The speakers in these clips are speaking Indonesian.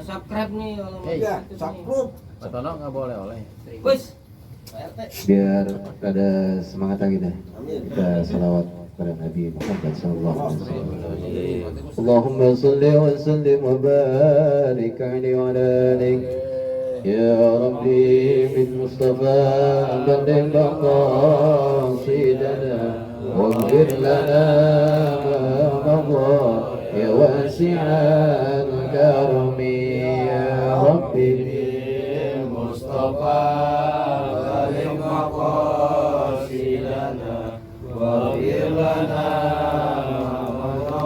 subscribe nih kalau mau. Iya, subscribe. Satono nggak boleh oleh. Wes. Biar ada semangat lagi dah. Kita salawat kepada Nabi Muhammad sallallahu alaihi wasallam. Allahumma shalli wa sallim wa barik alaihi wa ala alihi. Ya Rabbi bil Mustafa balligh maqasidana waghfir lana ma madha ya wasi'al karami ya Rabbi bil Mustafa balligh maqasidana waghfir lana ma madha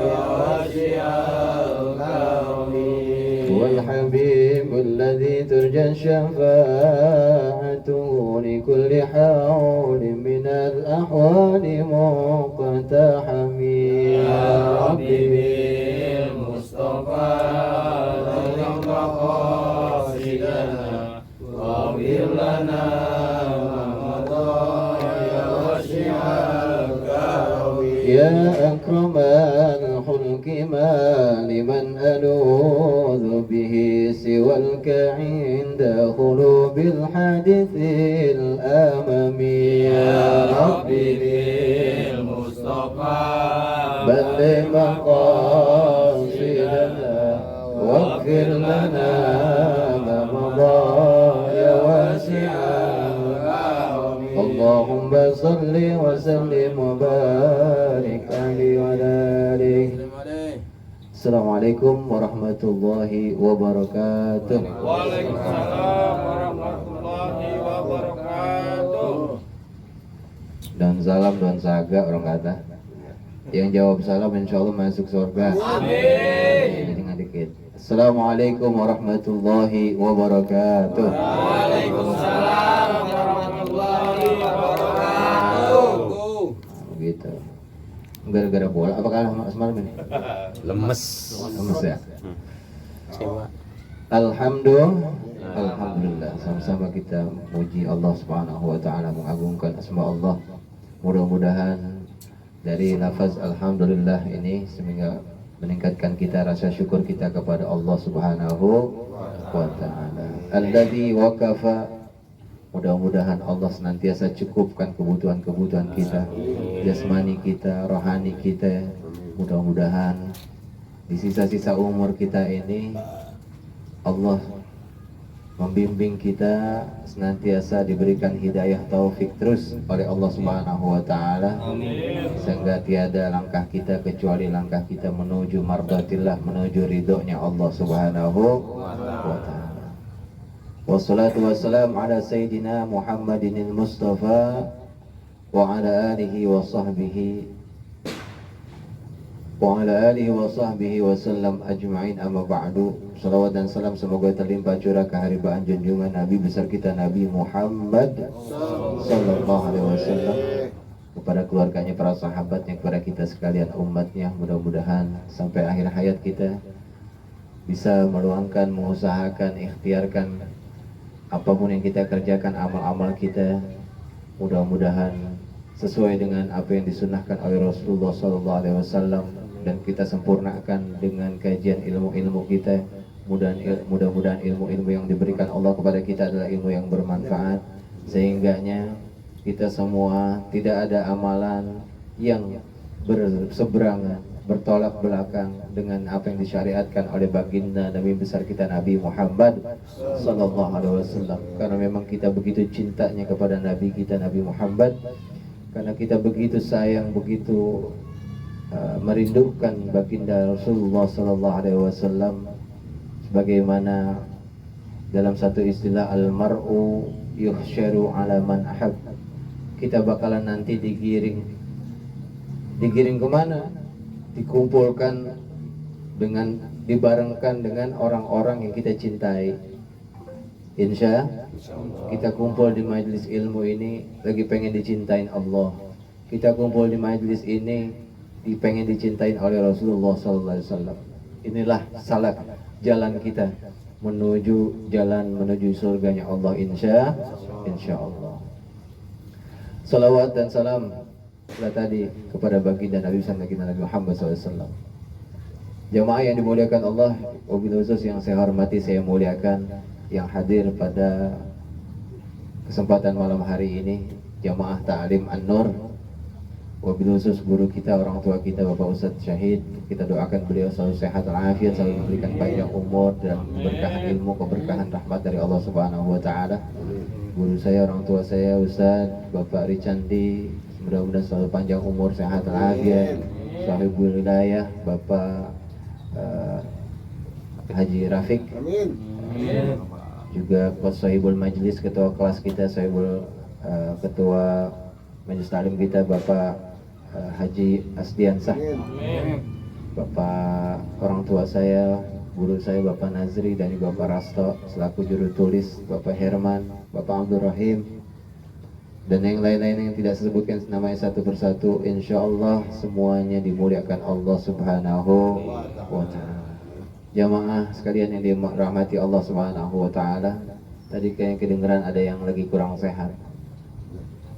ya wasi'al karami wal habib الذي ترجى شفاعته لكل حول من الأحوال مقتحم يا ربي بالمصطفى بلغ مقاصدنا واغفر لنا ما مضى يا واسع الكرم يا أكرم الخلق ما لمن ألوذ به سواك عند خلوب الحادث الأمامي يا ربي بالمصطفى بلغ مقاصدنا واغفر لنا ما مضى يا واسع الكرم اللهم صل وسلم وبارك عليه وعلى آله. Assalamualaikum warahmatullahi wabarakatuh. Waalaikumsalam warahmatullahi wabarakatuh. Dan salam dan saga orang kata. Yang jawab salam insyaallah masuk surga. Amin. Dengan dikit. Assalamualaikum warahmatullahi wabarakatuh. Waalaikumsalam warahmatullahi wabarakatuh. Begitu. Gara-gara bola apakah semalam ini? Lemes. Lemes ya? Sewa. Alhamdulillah sama-sama kita muji Allah Subhanahu wa taala, mengagungkan asma Allah. Mudah-mudahan dari lafaz alhamdulillah ini sehingga meningkatkan kita rasa syukur kita kepada Allah Subhanahu wa taala. Alladzi waqafa. Mudah-mudahan Allah senantiasa cukupkan kebutuhan-kebutuhan kita, jasmani kita, rohani kita. Mudah-mudahan di sisa-sisa umur kita ini Allah membimbing kita senantiasa diberikan hidayah taufik terus oleh Allah Subhanahu wa taala, sehingga tiada langkah kita kecuali langkah kita menuju mardatillah, menuju ridhonya Allah Subhanahu wa taala. Wassalatu wassalam ala sayyidina Muhammadin al-Mustafa wa ala alihi wa sahbihi wa sallam ajma'in, amma ba'du. Salawat dan salam semoga terlimpah curah keharibaan junjungan Nabi besar kita Nabi Muhammad sallallahu alaihi wasallam, kepada keluarganya, para sahabatnya, kepada kita sekalian umatnya. Mudah-mudahan sampai akhir hayat kita bisa meluangkan, mengusahakan, ikhtiarkan apapun yang kita kerjakan, amal-amal kita mudah-mudahan sesuai dengan apa yang disunnahkan oleh Rasulullah SAW, dan kita sempurnakan dengan kajian ilmu-ilmu kita. Mudah-mudahan ilmu-ilmu yang diberikan Allah kepada kita adalah ilmu yang bermanfaat, sehingganya kita semua tidak ada amalan yang berseberangan, bertolak belakang dengan apa yang disyariatkan oleh baginda Nabi besar kita Nabi Muhammad sallallahu alaihi wasallam. Karena memang kita begitu cintanya kepada Nabi kita Nabi Muhammad, karena kita begitu sayang, begitu merindukan baginda Rasulullah sallallahu alaihi wasallam. Sebagaimana dalam satu istilah, al-mar'u yuhsyaru ala man ahab. Kita bakalan nanti digiring kemana? Dikumpulkan dengan, dibarengkan dengan orang-orang yang kita cintai. Insya kita kumpul di majelis ilmu ini lagi pengen dicintain Allah. Kita kumpul di majelis ini pengen dicintain oleh Rasulullah SAW. Inilah salak jalan kita menuju surganya Allah, insya Allah. Salawat dan salam tadi kepada baginda Nabi Muhammad SAW. Jamaah yang dimuliakan Allah, wabil khusus yang saya hormati, saya muliakan yang hadir pada kesempatan malam hari ini, Jamaah Ta'lim An-Nur. Wabil khusus guru kita, orang tua kita, Bapak Ustadz Syahid, kita doakan beliau selalu sehat walafiat, selalu diberikan panjang umur dan keberkahan ilmu, keberkahan rahmat dari Allah Subhanahu wa taala. Guru saya, orang tua saya, Ustadz Bapak Ricandi, mudah-mudahan selalu panjang umur, sehat walafiat. Sahibul wilayah Bapak Haji Rafiq, juga sahibul majlis, ketua kelas kita, sahibul ketua majelis taklim kita, Bapak Haji Asdiansah, Bapak orang tua saya, guru saya Bapak Nazri dan juga Bapak Rasto selaku juru tulis, Bapak Herman, Bapak Abdul Rahim, dan yang lain-lain yang tidak disebutkan namanya satu persatu. Insya Allah semuanya dimuliakan Allah Subhanahu wa ta'ala. Jamaah sekalian yang dirahmati Allah Subhanahu wa ta'ala, tadi kayak kedengeran ada yang lagi kurang sehat.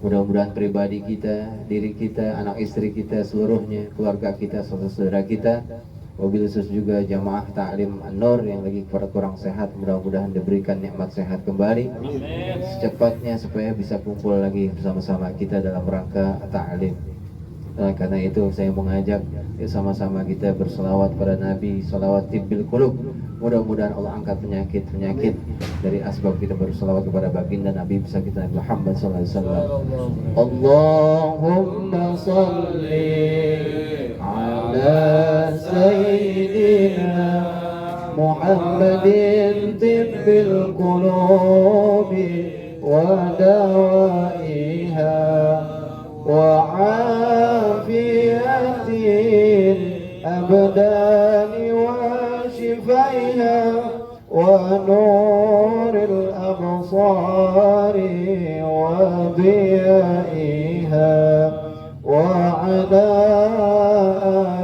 Mudah-mudahan pribadi kita, diri kita, anak istri kita, seluruhnya, keluarga kita, saudara-saudara kita, wabil khusus juga Jamaah Ta'lim An-Nur yang lagi kurang sehat, mudah-mudahan diberikan nikmat sehat kembali secepatnya supaya bisa kumpul lagi bersama-sama kita dalam rangka ta'lim. Karena itu saya mengajak sama-sama kita berselawat pada Nabi, salawat tibbil qulub. Mudah-mudahan Allah angkat penyakit-penyakit dari asbab kita berselawat kepada baginda Nabi besar kita Nabi Muhammad sallallahu alaihi wasallam. Allahumma shalli ala sayyidina Muhammadin tibbil qulubi wa dawaiha wa afiyatil abdani wa shifaiha wa nuril absari wa diyaiha wa ala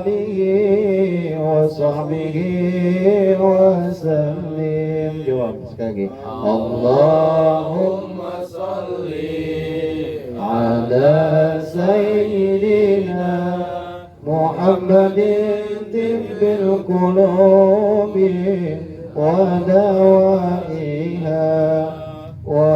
alihi wa sahbihi wa sallim. Jawab sekali lagi. Allahumma salli ala sayyidina Muhammadin tibbil qulubi wa dawaiha wa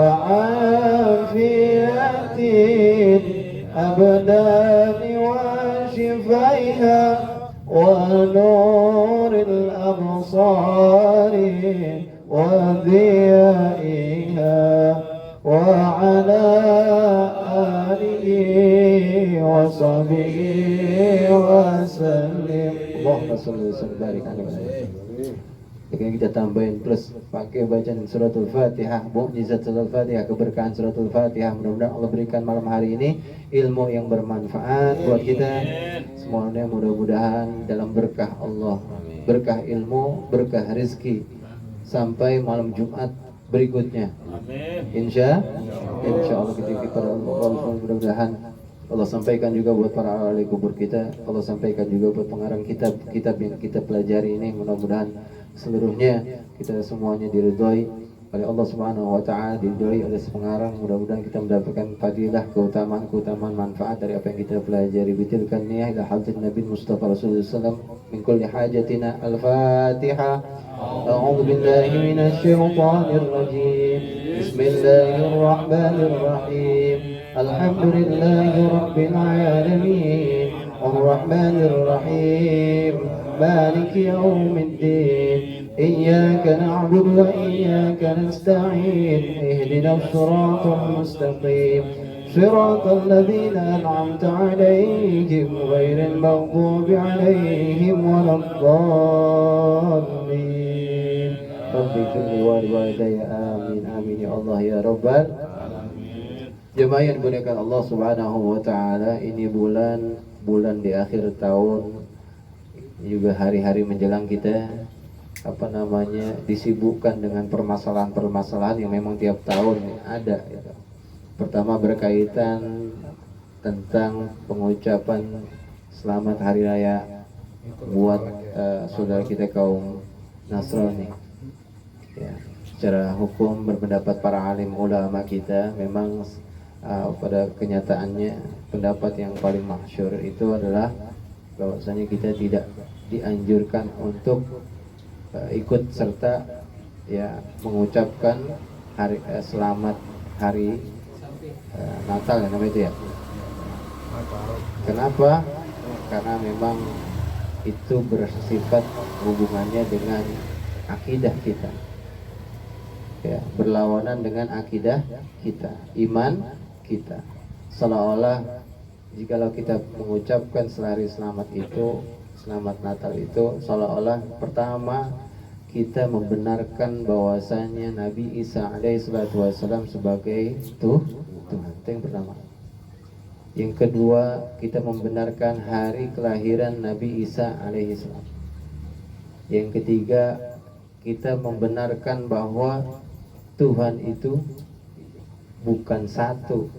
afiyatil abdani wa shifaiha wa nuril absari wa diyaiha wa ala alihi wa sahbihi wa sallim. Allahumma shalli wa barik alaihi. Kita tambahin plus pakai bacaan suratul Fatihah, mukjizat suratul Fatihah, keberkahan suratul Fatihah. Mudah-mudahan Allah berikan malam hari ini ilmu yang bermanfaat buat kita semuanya. Mudah-mudahan dalam berkah Allah, berkah ilmu, berkah rezeki sampai malam Jumat berikutnya. Insya Allah kita kepada Allah, mudah-mudahan Allah sampaikan juga buat para ahli kubur kita, Allah sampaikan juga buat pengarang kitab yang kita pelajari ini. Mudah-mudahan seluruhnya kita semuanya diridhoi oleh Allah Subhanahu wa taala, diridhoi oleh pengarang. Mudah-mudahan kita mendapatkan fadilah, keutamaan manfaat dari apa yang kita pelajari. Bitilkan niyah ila hadrat Nabi Mustafa Rasulullah sallallahu min kulli hajatina. Al-Fatihah. A'udzu billahi minasy syaithanir rajim. Bismillahirrahmanir rahim. Alhamdulillahi rabbil alamin. Ar-Rahmanir Rahim. مالك يوم الدين إياك نعبد وإياك نستعين اهدنا الصراط المستقيم صراط الذين أنعمت عليهم غير المغضوب عليهم ولا الضالين رب اغفر لي ولوالدي آمين آمين يا الله يا رب. Jemaah yang dimuliakan Allah Subhanahu wa taala, ini bulan di akhir tahun, juga hari-hari menjelang kita disibukkan dengan permasalahan-permasalahan yang memang tiap tahun ada gitu. Pertama berkaitan tentang pengucapan selamat hari raya buat saudara kita kaum Nasrani ya. Secara hukum berpendapat para alim ulama kita memang pada kenyataannya pendapat yang paling masyhur itu adalah bahwasanya kita tidak dianjurkan untuk ikut serta ya mengucapkan selamat hari Natal ya namanya itu ya. Kenapa? Karena memang itu bersifat hubungannya dengan akidah kita, ya, berlawanan dengan akidah kita, iman kita. Seolah-olah jikalau kita mengucapkan sehari selamat itu, selamat Natal itu, seolah-olah pertama kita membenarkan bahwasanya Nabi Isa alaihissalam sebagai Tuhan. Itu yang pertama. Yang kedua, kita membenarkan hari kelahiran Nabi Isa alaihissalam. Yang ketiga, kita membenarkan bahwa Tuhan itu bukan satu,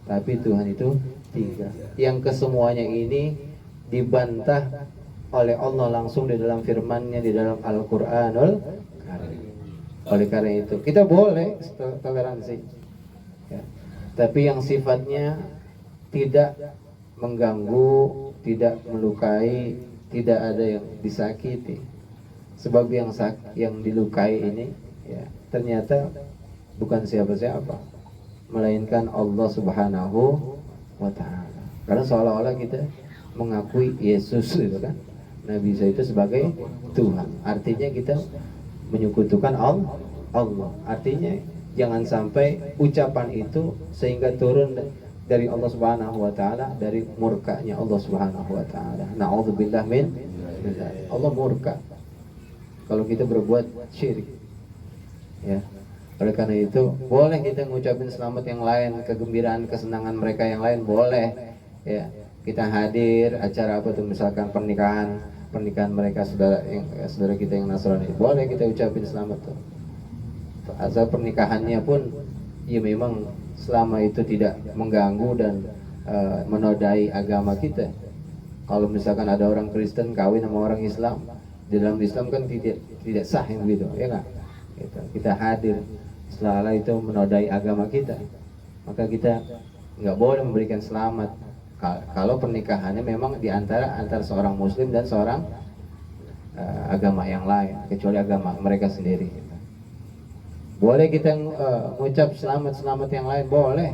tapi Tuhan itu tiga. Yang kesemuanya ini dibantah oleh Allah langsung di dalam firman-Nya di dalam Al-Qur'anul Karim. Oleh karena itu, kita boleh toleransi, ya. Tapi yang sifatnya tidak mengganggu, tidak melukai, tidak ada yang disakiti. Sebab yang dilukai ini, ya, ternyata bukan siapa-siapa, melainkan Allah Subhanahu wa Ta'ala. Karena seolah-olah kita mengakui Yesus itu kan, Nabi Isa itu sebagai Tuhan. Artinya kita menyekutukan Allah. Artinya jangan sampai ucapan itu sehingga turun dari Allah Subhanahu wa Ta'ala, dari murkanya Allah Subhanahu wa Ta'ala. Na'udzubillah min dzalik. Allah murka kalau kita berbuat syirik, ya. Oleh karena itu boleh kita ngucapin selamat yang lain, kegembiraan, kesenangan mereka yang lain boleh, ya. Kita hadir acara apa tuh, misalkan pernikahan mereka saudara kita yang Nasrani, boleh kita ucapin selamat tuh. Asal pernikahannya pun ya memang selama itu tidak mengganggu dan menodai agama kita. Kalau misalkan ada orang Kristen kawin sama orang Islam, di dalam Islam kan tidak sah yang begitu, ya nggak? Gitu. Kita hadir, setelah itu menodai agama kita, maka kita nggak boleh memberikan selamat. Kalau pernikahannya memang antara seorang Muslim dan seorang agama yang lain, kecuali agama mereka sendiri. Boleh kita mengucap selamat yang lain, boleh.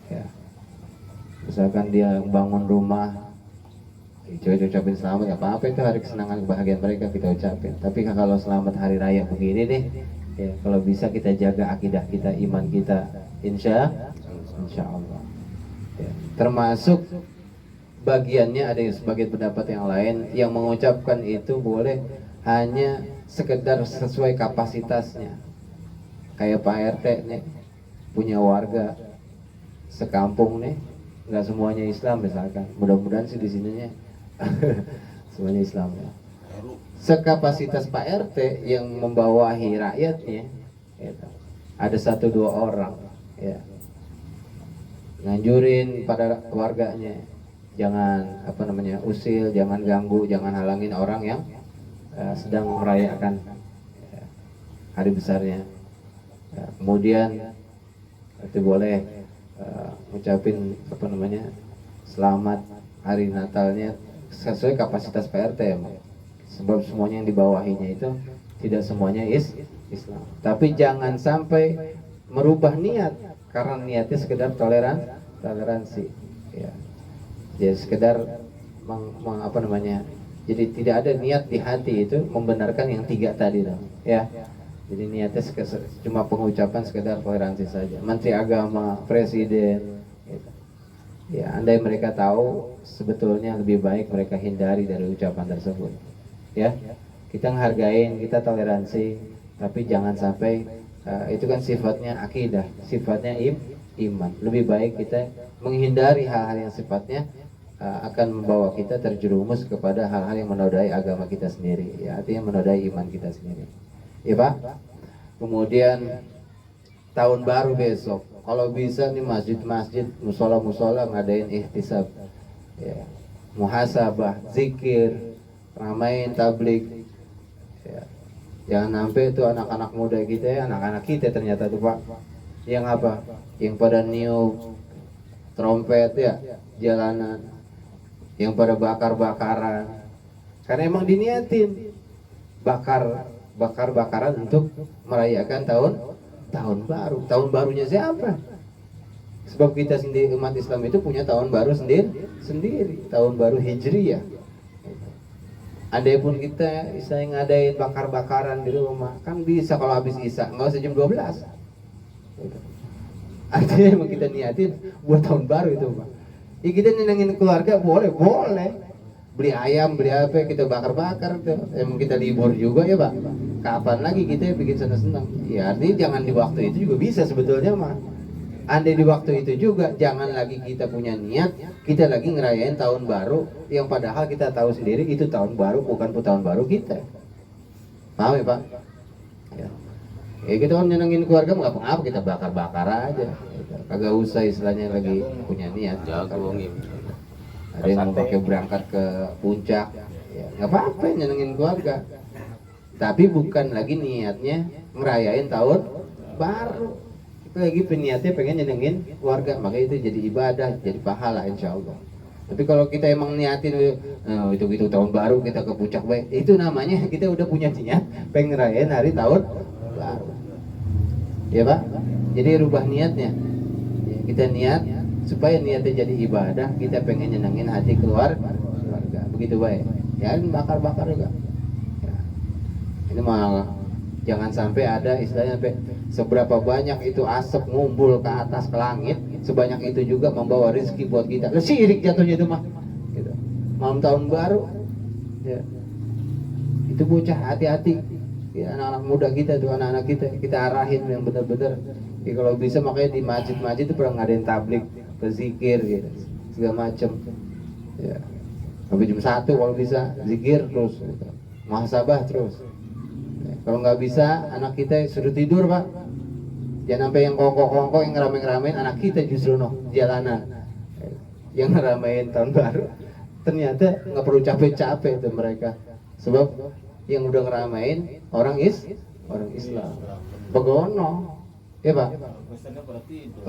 Ya. Misalkan dia bangun rumah, coba ucapin selamat, ya apa-apa, itu hari kesenangan kebahagiaan mereka kita ucapin. Tapi kalau selamat hari raya begini deh, ya, kalau bisa kita jaga akidah kita, iman kita, insya Allah. Ya. Termasuk bagiannya ada yang sebagai pendapat yang lain yang mengucapkan itu boleh hanya sekedar sesuai kapasitasnya. Kayak Pak RT nih, punya warga sekampung nih, nggak semuanya Islam misalkan. Mudah-mudahan sih di sininya semuanya Islam ya. Sekapasitas Pak RT yang membawahi rakyatnya, gitu. Ada 1-2 orang, ya, nganjurin pada warganya, jangan usil, jangan ganggu, jangan halangin orang yang sedang merayakan hari besarnya. Ya, kemudian itu boleh ngucapin selamat hari Natalnya sesuai kapasitas PRT ya, sebab semuanya yang dibawahinya itu tidak semuanya Islam. Tapi jangan sampai merubah niat karena niatnya sekedar toleransi, ya. Jadi sekedar jadi tidak ada niat di hati itu membenarkan yang 3 tadi dong, ya. Jadi niatnya cuma pengucapan sekedar toleransi saja. Menteri Agama, Presiden, gitu. Ya, andai mereka tahu, sebetulnya lebih baik mereka hindari dari ucapan tersebut. Ya, kita menghargain, kita toleransi, tapi jangan sampai itu kan sifatnya akidah, sifatnya iman. Lebih baik kita menghindari hal-hal yang sifatnya akan membawa kita terjerumus kepada hal-hal yang menodai agama kita sendiri, ya, artinya menodai iman kita sendiri. Ya Pak. Kemudian tahun baru besok, kalau bisa nih masjid-masjid, musola-musola ngadain ihtisab, ya, muhasabah, zikir, ramaiin tablik, ya. Jangan sampai itu anak-anak muda kita, ya, anak-anak kita ternyata tuh Pak, yang apa? Yang pada niup trompet, ya, jalanan. yang pada bakar-bakaran, karena emang diniatin bakar-bakaran untuk merayakan tahun baru. Tahun barunya siapa? Sebab kita sendiri umat Islam itu punya tahun baru sendiri, tahun baru Hijriyah. Andai pun kita istilahnya ngadain bakar-bakaran di rumah, kan bisa kalau habis Isya, nggak usah jam 12. Artinya emang kita niatin buat tahun baru itu, Pak. Ya kita nyenengin keluarga boleh. Beli ayam, beli apa, kita bakar-bakar tuh. Emang kita libur juga ya, Pak. Kapan lagi kita bikin senang-senang? Ya artinya jangan di waktu itu juga bisa sebetulnya, mah. Andai di waktu itu juga jangan lagi kita punya niat kita lagi ngerayain tahun baru yang padahal kita tahu sendiri itu tahun baru bukan tahun baru kita. Paham ya, Pak? Ya kita kan nyenengin keluarga nggak apa-apa, kita bakar-bakar aja. Kagak usah istilahnya lagi punya niat. Jagung Ada yang mau pakai berangkat ke puncak, ya nggak apa-apa nyenengin keluarga. Tapi bukan lagi niatnya ngerayain tahun baru. Lagi peniatnya pengen nyenengin keluarga, maka itu jadi ibadah, jadi pahala insya Allah. Tapi kalau kita emang niatin itu tahun baru kita ke puncak baik, itu namanya kita udah punya niat pengen ngerayain hari tahun baru. Ya Pak, jadi rubah niatnya. Ya, kita niat supaya niatnya jadi ibadah, kita pengen nyenengin hati keluarga. Begitu baik. Ya bakar-bakar juga. Ya. Ini malah jangan sampai ada istilahnya sampai seberapa banyak itu asap ngumpul ke atas ke langit, sebanyak itu juga membawa rezeki buat kita. Syirik jatuhnya itu mah. Gitu. Malam tahun baru, ya. Itu bocah hati-hati. Ya, anak-anak muda kita tuh, anak-anak kita arahin yang benar-benar. Ya, kalau bisa makanya di masjid-masjid itu pernah ngadain tablik, berzikir, gitu, segala macem. Ya. Sampai jam 1 kalau bisa zikir terus, gitu. Muhasabah terus. Kalau nggak bisa, anak kita suruh tidur, Pak. Jangan sampai yang kongko-kongko yang ngeramein anak kita justru jalanan. Yang ngeramein tahun baru, ternyata nggak perlu capek-capek itu mereka. Sebab yang udah ngeramein orang Islam. Begono, ya Pak.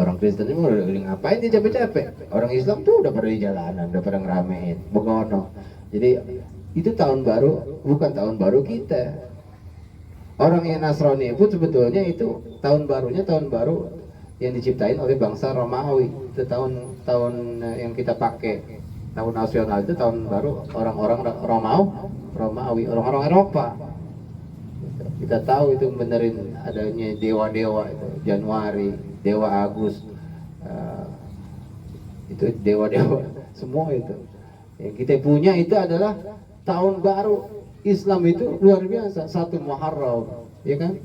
Orang Kristen itu udah ngapain dia capek-capek? Orang Islam tuh udah pada di jalanan, udah pada ngeramein. Begono. Jadi itu tahun baru, bukan tahun baru kita. Orang yang Nasrani pun sebetulnya itu tahun barunya tahun baru yang diciptain oleh bangsa Romawi. Itu tahun yang kita pakai tahun nasional itu tahun baru orang-orang Romawi, orang-orang Eropa. Kita tahu itu benerin adanya dewa-dewa itu Januari, dewa Agus, itu dewa-dewa semua itu. Yang kita punya itu adalah tahun baru. Islam itu luar biasa, 1 Muharram, ya kan?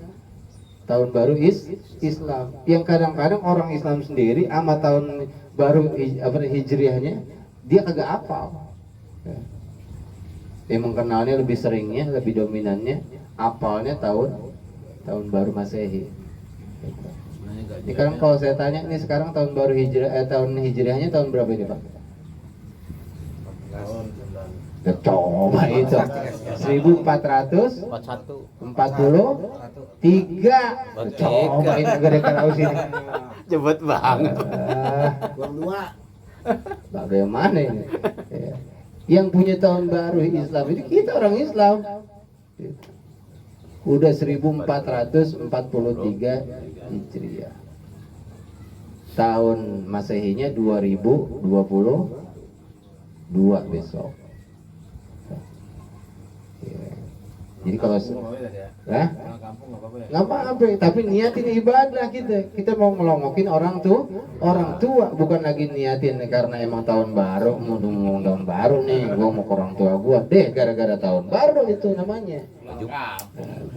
Tahun baru Islam. Yang kadang-kadang orang Islam sendiri sama tahun baru Hijriahnya dia kagak hafal. Ya. Emang kenalnya lebih seringnya, lebih dominannya apalnya tahun baru Masehi. Ini sekarang kalau saya tanya ini sekarang tahun baru tahun Hijriahnya tahun berapa ini, Pak? Coba itu 1443. Coba ini gede kalau sini. Cepet banget. Bagaimana ini? Ya. Yang punya tahun baru Islam itu kita orang Islam. Udah 1443 Hijriah. Tahun Masehinya 2022 besok. Jadi kalau nggak apa-apa, tapi niatin ibadah kita mau ngelongokin orang tua, bukan lagi niatin karena emang tahun baru, mau tahun baru nih, gua mau ke orang tua gua deh gara-gara tahun baru itu namanya.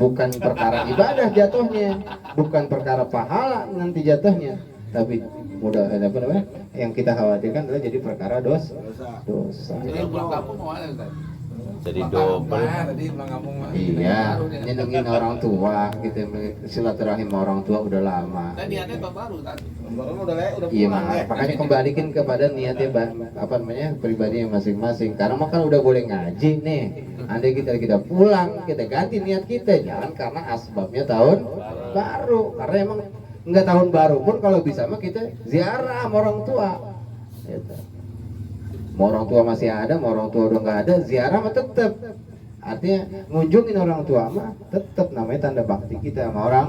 Bukan perkara ibadah jatuhnya, bukan perkara pahala nanti jatuhnya, tapi mudah apa namanya? Yang kita khawatirkan adalah jadi perkara dosa. Jadi double. Iya, nyenengin orang tua, kita silaturahim orang tua udah lama. Niatnya tahun baru kan? Iya, makanya kembalikan kepada niatnya apa namanya pribadi masing-masing. Karena kan udah boleh ngaji nih. Andai kita pulang, kita ganti niat kita, jangan karena asbabnya tahun baru. Karena emang nggak tahun baru pun kalau bisa mah kita ziarah sama orang tua. Gitu. Mau orang tua masih ada, mau orang tua udah nggak ada, ziarah mah tetap. Artinya ngunjungin orang tua mah tetap namanya tanda bakti kita sama orang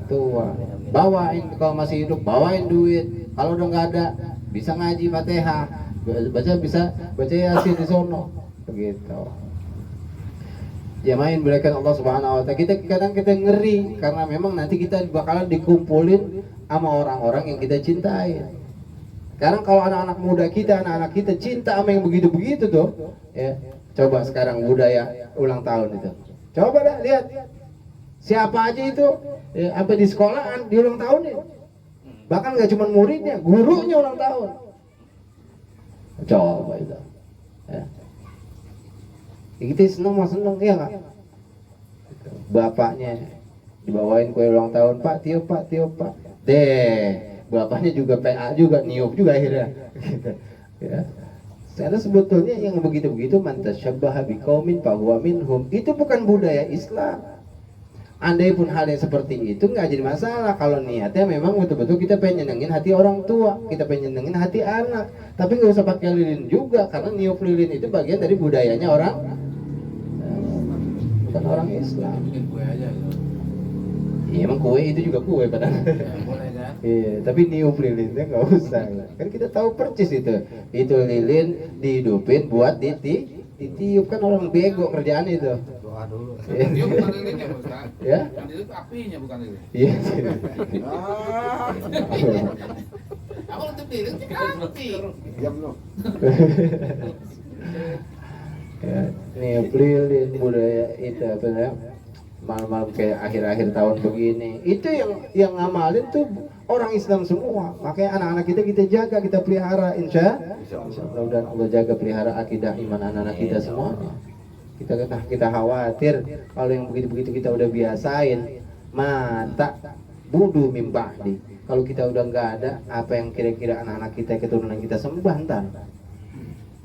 tua. Bawain kalau masih hidup, bawain duit. Kalau udah nggak ada, bisa ngaji Fatihah, bisa baca Yasin di sono, begitu. Ya main berikan Allah Subhanahu wa taala. Kadang kita ngeri karena memang nanti kita bakalan dikumpulin sama orang-orang yang kita cintai. Sekarang kalau anak-anak muda kita, anak-anak kita cinta sama yang begitu-begitu tuh, ya. Coba sekarang budaya ulang tahun itu. Coba dah lihat. Siapa aja itu ya, sampai di sekolahan di ulang tahunnya. Bahkan nggak cuma muridnya, gurunya ulang tahun. Coba itu. Ya. Kita seneng ya nggak? Bapaknya dibawain kue ulang tahun, Pak, tiup Pak. Deh, bapaknya juga PA juga, niup juga akhirnya. Gitu. Ya. Karena sebetulnya yang begitu-begitu mantasyabbaha biqaumin fahuwa minhum. Itu bukan budaya Islam. Andai pun hal yang seperti itu nggak jadi masalah kalau niatnya memang betul-betul kita pengen nyenengin hati orang tua, kita pengen nyenengin hati anak. Tapi nggak usah pakai lilin juga karena niup lilin itu bagian dari budayanya orang bukan orang Islam. Bikin kue aja gitu. Iya emang kue itu juga kue padahal. Ya, boleh kan? Iya, tapi niup lilinnya nggak usah. Kan kita tahu percis itu. Itu lilin dihidupin buat ditiup kan orang bego kerjaan itu. Doa dulu. Iya. Dia bukan lilinnya, Ustaz. Ya? Yang itu apinya bukan lilin. Iya. Apa untuk lilin itu api. Diam lu. Ya, niup lilin budaya itu apa ya? Malam-malam kayak akhir-akhir tahun begini. Itu yang ngamalin tuh orang Islam semua. Makanya anak-anak kita jaga, kita pelihara insya Allah dan Allah jaga pelihara akidah iman anak-anak kita semuanya. Kita khawatir kalau yang begitu-begitu kita udah biasain mata budu mimbahdi. Kalau kita udah nggak ada, apa yang kira-kira anak-anak kita keturunan kita sembah ntar.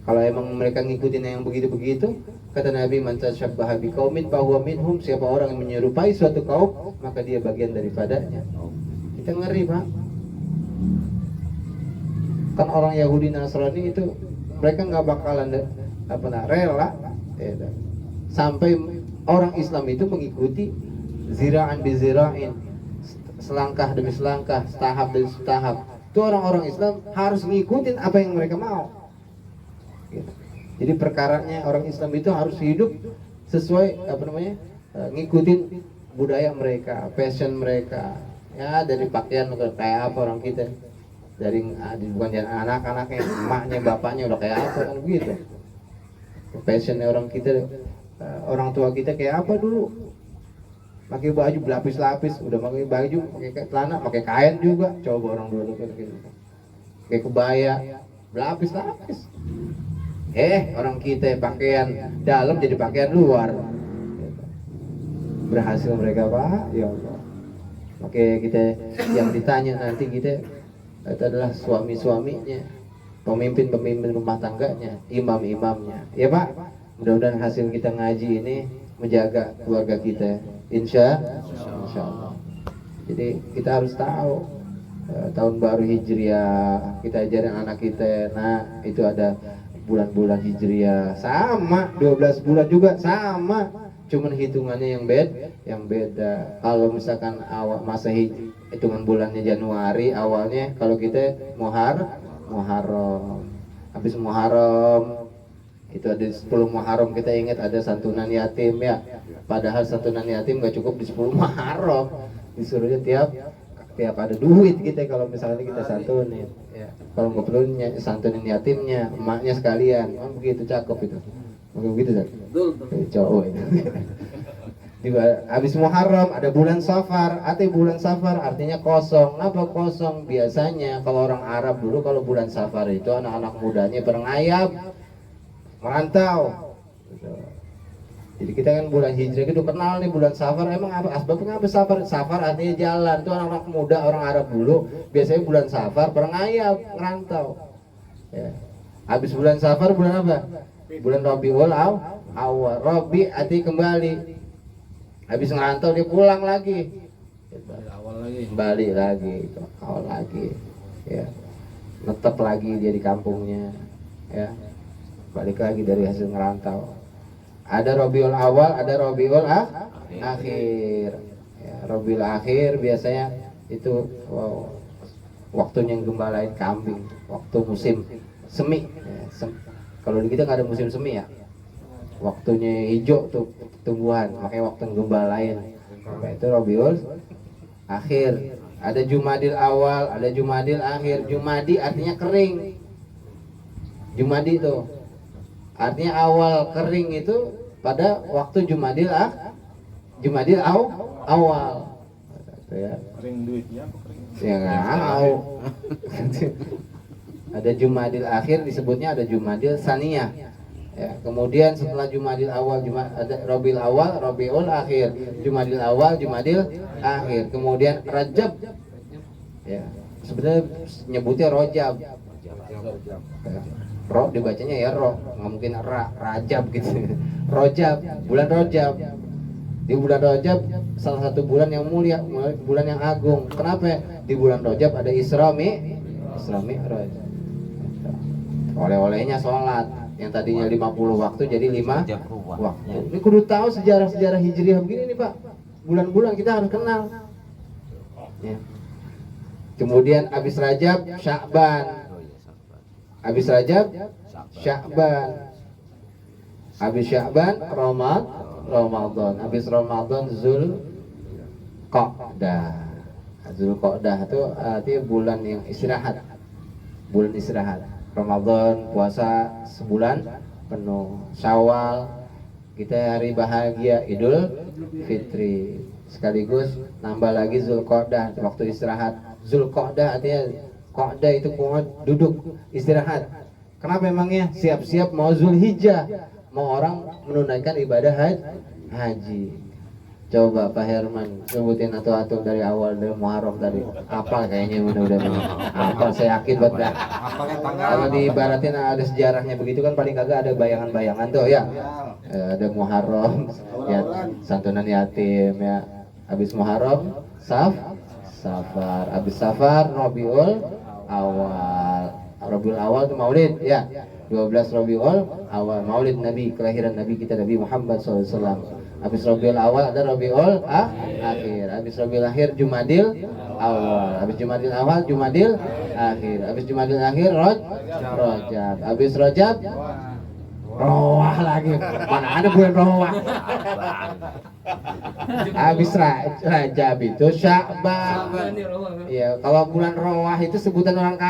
Kalau emang mereka ngikutin yang begitu-begitu, kata Nabi, man tasyabbaha biqaumin fahuwa minhum. Siapa orang yang menyerupai suatu kaum, maka dia bagian daripadanya. Kita ngeri, Pak. Kan orang Yahudi Nasrani itu mereka nggak bakalan rela ya, sampai orang Islam itu mengikuti zira'an bi zira'in, selangkah demi selangkah, tahap demi tahap. Itu orang-orang Islam harus ngikutin apa yang mereka mau. Gitu. Jadi perkaranya orang Islam itu harus hidup sesuai ngikutin budaya mereka, passion mereka. Ya dari pakaian kayak apa orang kita, dari bukan dari anak-anaknya, emaknya, bapaknya udah kayak apa kan begitu. Passionnya orang kita, orang tua kita kayak apa dulu? Pakai baju berlapis-lapis, udah pakai baju, pakai celana, pakai kain juga. Coba orang dulu kayak gitu. Kayak kebaya, berlapis-lapis. Orang kita pakaian dalam jadi pakaian luar. Berhasil mereka, Pak, ya Allah. Oke, kita yang ditanya nanti kita itu adalah suami-suaminya, pemimpin-pemimpin rumah tangganya, imam-imamnya. Ya, Pak. Mudah-mudahan hasil kita ngaji ini menjaga keluarga kita. Insya Allah. Jadi kita harus tahu tahun baru Hijriah, kita ajarin anak kita. Nah, itu ada bulan-bulan Hijriah sama, 12 bulan juga sama, cuman hitungannya yang beda. Kalau misalkan awal masa hitungan bulannya Januari awalnya, kalau kita Muharram. Habis Muharram itu ada 10 Muharram, kita ingat ada santunan yatim ya. Padahal santunan yatim gak cukup di 10 Muharram. Disuruhnya tiap ada duit kita kalau misalnya kita santunin. Ya. Kalau nggak perlu santunin yatimnya, emaknya sekalian. Oh, begitu cakep itu. Begitu kan? Cowok itu. Habis Muharram ada bulan Safar. Bulan Safar artinya kosong. Apa kosong? Biasanya kalau orang Arab dulu kalau bulan Safar itu anak-anak mudanya berngayap, merantau. Jadi kita kan bulan Hijrah itu kenal nih bulan Safar. Emang apa asbabnya? Apa Safar? Safar artinya jalan. Itu anak-anak muda orang Arab dulu biasanya bulan Safar berngayap, ngerantau. Ya. Habis bulan Safar bulan apa? Bulan Rabiul Awal. Rabi arti kembali. Habis ngerantau dia pulang lagi. Gitu. Kembali lagi, awal lagi. Ya. Netep lagi dia di kampungnya. ya. Balik lagi dari hasil ngerantau. Ada Rabiul Awal, ada Rabiul Akhir. Ya, Rabiul Akhir biasanya itu waktunya gembalain kambing, waktu musim semi. Ya, kalau di kita nggak ada musim semi ya. Waktunya hijau tuh tumbuhan, makanya waktu gembalain. Nah, itu Rabiul Akhir. Ada Jumadil Awal, ada Jumadil Akhir. Jumadi artinya kering. Jumadi itu artinya awal kering itu pada waktu Jumadil awal. Gitu ya. Kering duitnya apa kering? Ya nggak tahu. Ada Jumadil Akhir disebutnya ada Jumadil Saniyah. Ya, kemudian setelah Jumadil Awal, ada Rabiul Awal, Rabiul Akhir, Jumadil Awal, Jumadil Akhir. Kemudian Rajab. Ya, sebenarnya nyebutnya Rojab. Ya. Ro dibacanya ya ro, nggak mungkin Rajab gitu. Rojab, bulan Rojab. Di bulan Rojab salah satu bulan yang mulia, bulan yang agung. Kenapa? Di bulan Rojab ada Isra Mi'raj. Oleh-olehnya sholat yang tadinya 50 waktu jadi 5 waktu. Ini kudu tahu sejarah-sejarah Hijriah begini nih Pak. Bulan-bulan kita harus kenal. Ya. Kemudian habis Rajab, Sya'ban. Habis Rajab, Sya'ban. Habis Sya'ban, Ramadan. Habis Ramadan, Zulqa'dah. Zulqa'dah itu artinya bulan yang istirahat. Bulan istirahat. Ramadan, puasa sebulan penuh. Syawal, kita hari bahagia, Idul Fitri. Sekaligus nambah lagi Zulqa'dah, waktu istirahat. Zulqa'dah artinya Qa'dah itu duduk istirahat. Kenapa emangnya? Siap-siap mau Zulhijjah, mau orang menunaikan ibadah haji. Coba Pak Herman sebutin atau dari awal dari Muharram tadi. Apa kayaknya mudah-mudahan. Apa saya yakin banget. Kalau diibaratin ada sejarahnya begitu kan paling kagak ada bayangan-bayangan tuh ya. Ada Muharram, ya santunan yatim ya. Habis Muharram, Safar. Habis Safar, Rabiul Awal. Rabiul Awal itu Maulid ya. 12 Rabiul Awal, Maulid Nabi, kelahiran Nabi kita Nabi Muhammad SAW. Habis Rabiul Awal ada Rabiul Akhir. Habis Rabiul Akhir Jumadil Awal. Habis Jumadil Awal Jumadil Akhir. Habis Jumadil Akhir Rajab. Habis Rajab Rawah lagi. Mana ada bulan Rawah? Habis Rajab itu Sya'ban. Ya, kalau bulan Rawah itu sebutan orang kafir.